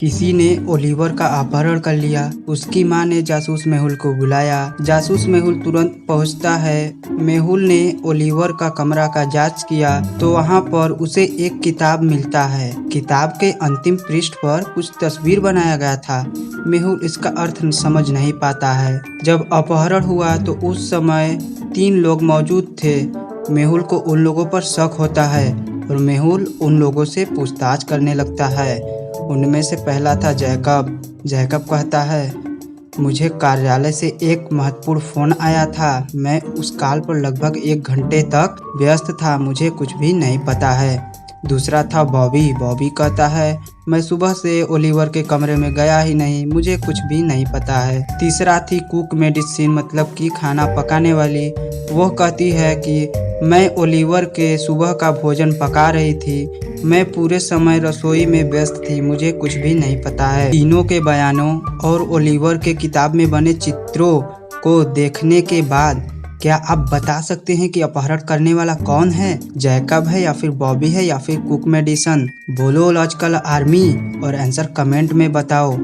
किसी ने ओलिवर का अपहरण कर लिया। उसकी मां ने जासूस मेहुल को बुलाया। जासूस मेहुल तुरंत पहुंचता है। मेहुल ने ओलिवर का कमरा का जांच किया तो वहां पर उसे एक किताब मिलता है। किताब के अंतिम पृष्ठ पर कुछ तस्वीर बनाया गया था। मेहुल इसका अर्थ समझ नहीं पाता है। जब अपहरण हुआ तो उस समय 3 लोग मौजूद थे। मेहुल को उन लोगों पर शक होता है और मेहुल उन लोगों से पूछताछ करने लगता है। उनमें से पहला था जैकब। जैकब कहता है, मुझे कार्यालय से एक महत्वपूर्ण फोन आया था। मैं उस कॉल पर लगभग 1 घंटे तक व्यस्त था। मुझे कुछ भी नहीं पता है। दूसरा था बॉबी। बॉबी कहता है, मैं सुबह से ओलिवर के कमरे में गया ही नहीं। मुझे कुछ भी नहीं पता है। तीसरा थी कुक मेडिसिन, मतलब कि खाना पकाने वाली। वो कहती है कि मैं ओलिवर के सुबह का भोजन पका रही थी। मैं पूरे समय रसोई में व्यस्त थी। मुझे कुछ भी नहीं पता है। तीनों के बयानों और ओलिवर के किताब में बने चित्रों को देखने के बाद क्या आप बता सकते हैं कि अपहरण करने वाला कौन है? जैकब है या फिर बॉबी है या फिर कुक मेडिसन? बोलो लॉजिकल आर्मी और आंसर कमेंट में बताओ।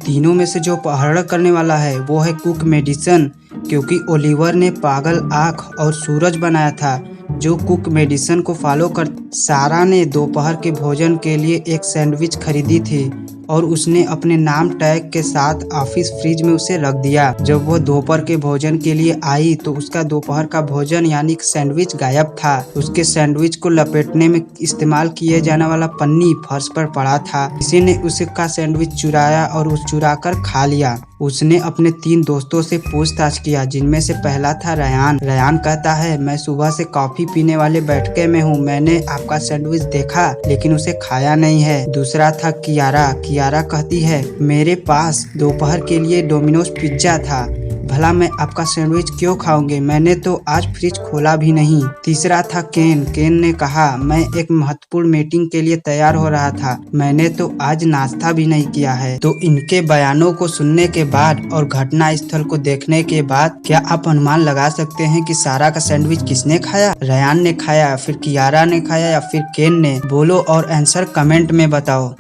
तीनों में से जो अपहरण करने वाला है वो है कुक मेडिसन, क्योंकि ओलिवर ने पागल आँख और सूरज बनाया था जो कुक मेडिसन को फॉलो कर। सारा ने दोपहर के भोजन के लिए एक सैंडविच खरीदी थी और उसने अपने नाम टैग के साथ ऑफिस फ्रिज में उसे रख दिया। जब वह दोपहर के भोजन के लिए आई तो उसका दोपहर का भोजन यानी सैंडविच गायब था। उसके सैंडविच को लपेटने में इस्तेमाल किए जाने वाला पन्नी फर्श पर पड़ा था। किसी ने उसका सैंडविच चुराया और उस चुरा कर खा लिया। उसने अपने 3 दोस्तों से पूछताछ किया, जिनमें से पहला था रयान। रयान कहता है, मैं सुबह से कॉफी पीने वाले बैठके में हूँ। मैंने आपका सैंडविच देखा लेकिन उसे खाया नहीं है। दूसरा था कियारा। कियारा कहती है, मेरे पास दोपहर के लिए डोमिनोज पिज्जा था। भला मैं आपका सैंडविच क्यों खाऊंगी? मैंने तो आज फ्रिज खोला भी नहीं। तीसरा था केन। केन ने कहा, मैं एक महत्वपूर्ण मीटिंग के लिए तैयार हो रहा था। मैंने तो आज नाश्ता भी नहीं किया है। तो इनके बयानों को सुनने के बाद और घटना स्थल को देखने के बाद क्या आप अनुमान लगा सकते हैं कि सारा का सैंडविच किसने खाया? रयान ने खाया, फिर कियारा ने खाया या फिर केन ने? बोलो और आंसर कमेंट में बताओ।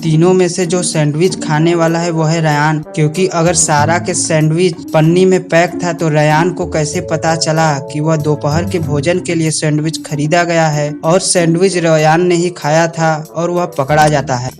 तीनों में से जो सैंडविच खाने वाला है वो है रयान, क्योंकि अगर सारा के सैंडविच पन्नी में पैक था तो रयान को कैसे पता चला कि वह दोपहर के भोजन के लिए सैंडविच खरीदा गया है और सैंडविच रयान ने ही खाया था और वह पकड़ा जाता है।